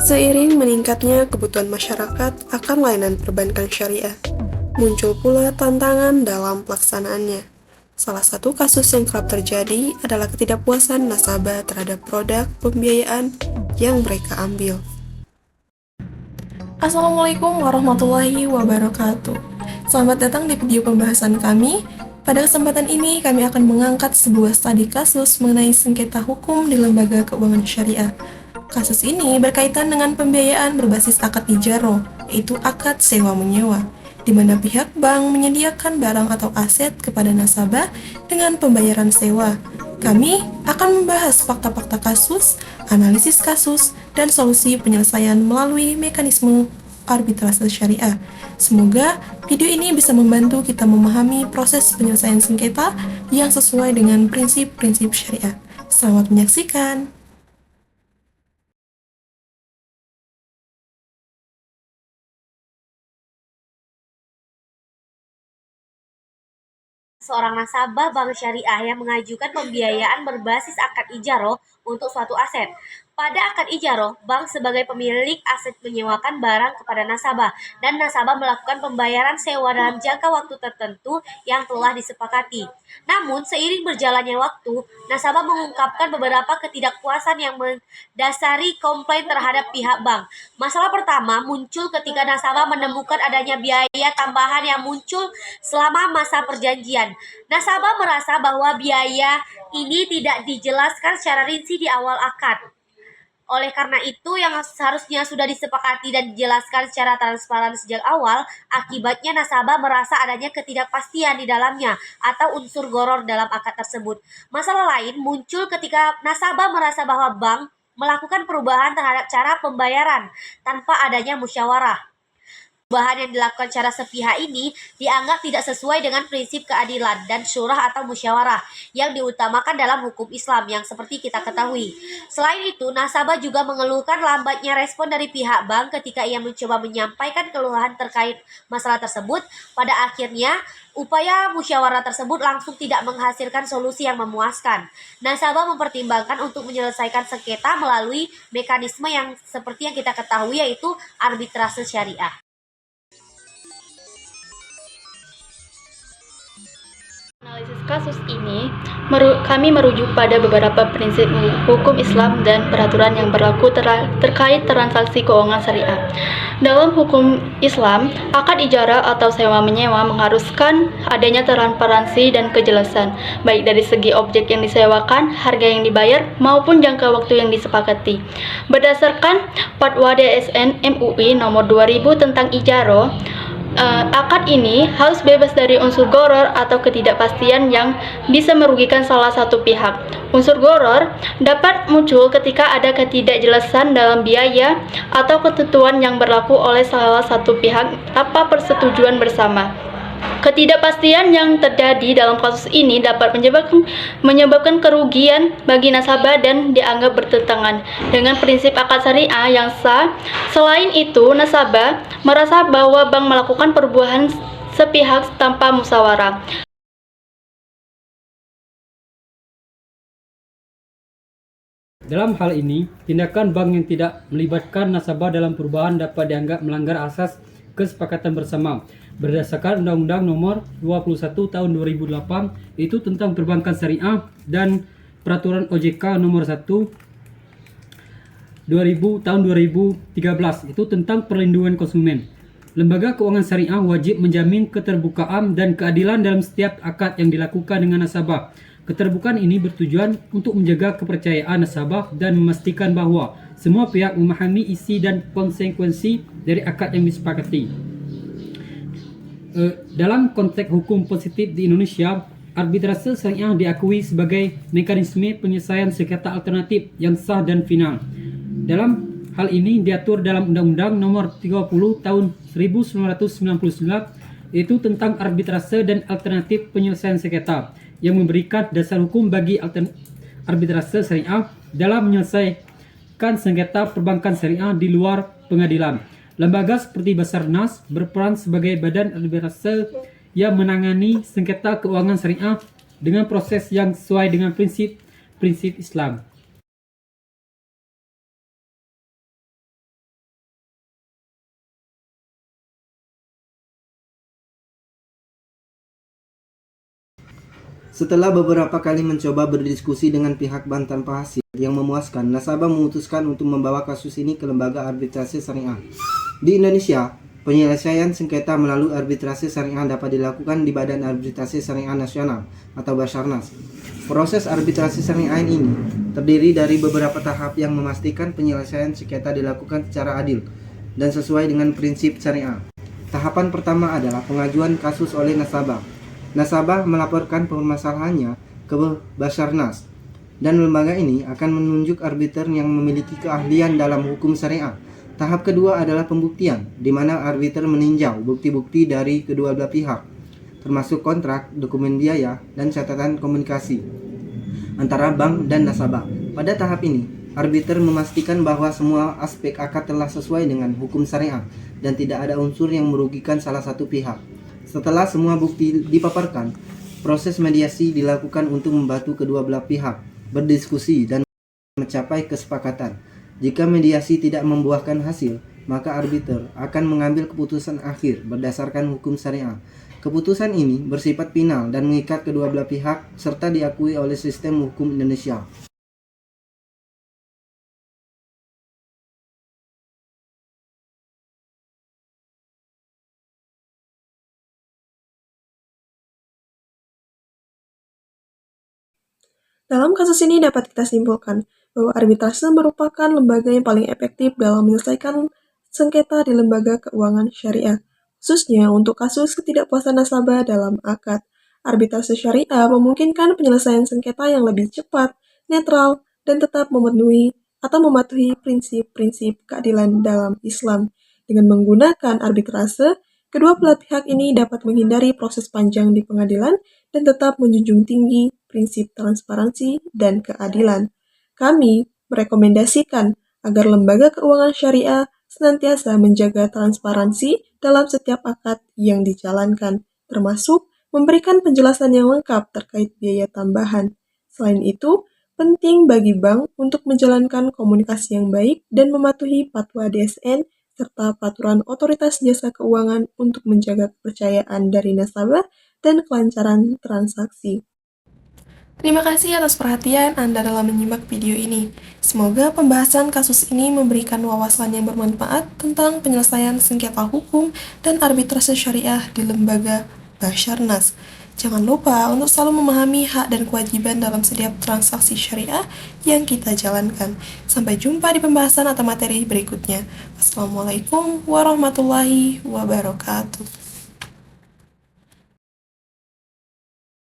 Seiring meningkatnya kebutuhan masyarakat akan layanan perbankan syariah, muncul pula tantangan dalam pelaksanaannya. Salah satu kasus yang kerap terjadi adalah ketidakpuasan nasabah terhadap produk pembiayaan yang mereka ambil. Assalamualaikum warahmatullahi wabarakatuh. Selamat datang di video pembahasan kami. Pada kesempatan ini, kami akan mengangkat sebuah studi kasus mengenai sengketa hukum di lembaga keuangan syariah. Kasus ini berkaitan dengan pembiayaan berbasis akad ijaro, yaitu akad sewa-menyewa, di mana pihak bank menyediakan barang atau aset kepada nasabah dengan pembayaran sewa. Kami akan membahas fakta-fakta kasus, analisis kasus, dan solusi penyelesaian melalui mekanisme arbitrase syariah. Semoga video ini bisa membantu kita memahami proses penyelesaian sengketa yang sesuai dengan prinsip-prinsip syariah. Selamat menyaksikan. Seorang nasabah bank syariah yang mengajukan pembiayaan berbasis akad ijaro untuk suatu aset. Pada akad ijaro, bank sebagai pemilik aset menyewakan barang kepada nasabah, dan nasabah melakukan pembayaran sewa dalam jangka waktu tertentu yang telah disepakati. Namun, seiring berjalannya waktu, nasabah mengungkapkan beberapa ketidakpuasan yang mendasari komplain terhadap pihak bank. Masalah pertama muncul ketika nasabah menemukan adanya biaya tambahan yang muncul selama masa perjanjian. Nasabah merasa bahwa biaya ini tidak dijelaskan secara rinci di awal akad. Oleh karena itu, yang seharusnya sudah disepakati dan dijelaskan secara transparan sejak awal, akibatnya nasabah merasa adanya ketidakpastian di dalamnya atau unsur gharar dalam akad tersebut. Masalah lain muncul ketika nasabah merasa bahwa bank melakukan perubahan terhadap cara pembayaran tanpa adanya musyawarah. Perubahan yang dilakukan secara sepihak ini dianggap tidak sesuai dengan prinsip keadilan dan syurah atau musyawarah yang diutamakan dalam hukum Islam yang seperti kita ketahui. Selain itu, nasabah juga mengeluhkan lambatnya respon dari pihak bank ketika ia mencoba menyampaikan keluhan terkait masalah tersebut. Pada akhirnya, upaya musyawarah tersebut langsung tidak menghasilkan solusi yang memuaskan. Nasabah mempertimbangkan untuk menyelesaikan sengketa melalui mekanisme yang seperti yang kita ketahui, yaitu arbitrase syariah. Analisis kasus ini, kami merujuk pada beberapa prinsip hukum Islam dan peraturan yang berlaku terkait transaksi keuangan syariah. Dalam hukum Islam, akad ijara atau sewa-menyewa mengharuskan adanya transparansi dan kejelasan, baik dari segi objek yang disewakan, harga yang dibayar, maupun jangka waktu yang disepakati. Berdasarkan Fatwa DSN MUI nomor 2000 tentang ijaro, akad ini harus bebas dari unsur gharar atau ketidakpastian yang bisa merugikan salah satu pihak. Unsur gharar dapat muncul ketika ada ketidakjelasan dalam biaya atau ketentuan yang berlaku oleh salah satu pihak tanpa persetujuan bersama. Ketidakpastian yang terjadi dalam kasus ini dapat menyebabkan kerugian bagi nasabah dan dianggap bertentangan dengan prinsip akad syariah yang sah. Selain itu, nasabah merasa bahwa bank melakukan perubahan sepihak tanpa musyawarah. Dalam hal ini, tindakan bank yang tidak melibatkan nasabah dalam perubahan dapat dianggap melanggar asas kesepakatan bersama. Berdasarkan Undang-Undang Nomor 21 Tahun 2008 itu tentang perbankan syariah dan Peraturan OJK Nomor 1 Tahun 2013 itu tentang perlindungan konsumen. Lembaga keuangan syariah wajib menjamin keterbukaan dan keadilan dalam setiap akad yang dilakukan dengan nasabah. Keterbukaan ini bertujuan untuk menjaga kepercayaan nasabah dan memastikan bahwa semua pihak memahami isi dan konsekuensi dari akad yang disepakati. Dalam konteks hukum positif di Indonesia, arbitrase syariah diakui sebagai mekanisme penyelesaian sengketa alternatif yang sah dan final. Dalam hal ini diatur dalam Undang-Undang Nomor 30 Tahun 1999 yaitu tentang arbitrase dan alternatif penyelesaian sengketa yang memberikan dasar hukum bagi arbitrase syariah dalam menyelesaikan sengketa perbankan syariah di luar pengadilan. Lembaga seperti Basarnas berperan sebagai badan arbitrase yang menangani sengketa keuangan syariah dengan proses yang sesuai dengan prinsip-prinsip Islam. Setelah beberapa kali mencoba berdiskusi dengan pihak bank tanpa hasil yang memuaskan, nasabah memutuskan untuk membawa kasus ini ke lembaga arbitrase syariah. Di Indonesia, penyelesaian sengketa melalui arbitrase syariah dapat dilakukan di Badan Arbitrase Syariah Nasional atau Basarnas. Proses arbitrase syariah ini terdiri dari beberapa tahap yang memastikan penyelesaian sengketa dilakukan secara adil dan sesuai dengan prinsip syariah. Tahapan pertama adalah pengajuan kasus oleh nasabah. Nasabah melaporkan permasalahannya ke Basarnas, dan lembaga ini akan menunjuk arbiter yang memiliki keahlian dalam hukum syariah. Tahap kedua adalah pembuktian, di mana arbiter meninjau bukti-bukti dari kedua belah pihak, termasuk kontrak, dokumen biaya, dan catatan komunikasi antara bank dan nasabah. Pada tahap ini, arbiter memastikan bahwa semua aspek akad telah sesuai dengan hukum syariah dan tidak ada unsur yang merugikan salah satu pihak. Setelah semua bukti dipaparkan, proses mediasi dilakukan untuk membantu kedua belah pihak berdiskusi dan mencapai kesepakatan. Jika mediasi tidak membuahkan hasil, maka arbiter akan mengambil keputusan akhir berdasarkan hukum syariah. Keputusan ini bersifat final dan mengikat kedua belah pihak serta diakui oleh sistem hukum Indonesia. Dalam kasus ini dapat kita simpulkan bahwa arbitrase merupakan lembaga yang paling efektif dalam menyelesaikan sengketa di lembaga keuangan syariah, khususnya untuk kasus ketidakpuasan nasabah dalam akad. Arbitrase syariah memungkinkan penyelesaian sengketa yang lebih cepat, netral, dan tetap memenuhi atau mematuhi prinsip-prinsip keadilan dalam Islam. Dengan menggunakan arbitrase, kedua belah pihak ini dapat menghindari proses panjang di pengadilan dan tetap menjunjung tinggi prinsip transparansi dan keadilan. Kami merekomendasikan agar lembaga keuangan syariah senantiasa menjaga transparansi dalam setiap akad yang dijalankan, termasuk memberikan penjelasan yang lengkap terkait biaya tambahan. Selain itu, penting bagi bank untuk menjalankan komunikasi yang baik dan mematuhi fatwa DSN serta peraturan otoritas jasa keuangan untuk menjaga kepercayaan dari nasabah dan kelancaran transaksi. Terima kasih atas perhatian Anda dalam menyimak video ini. Semoga pembahasan kasus ini memberikan wawasan yang bermanfaat tentang penyelesaian sengketa hukum dan arbitrase syariah di lembaga Basarnas. Jangan lupa untuk selalu memahami hak dan kewajiban dalam setiap transaksi syariah yang kita jalankan. Sampai jumpa di pembahasan atau materi berikutnya. Wassalamualaikum warahmatullahi wabarakatuh.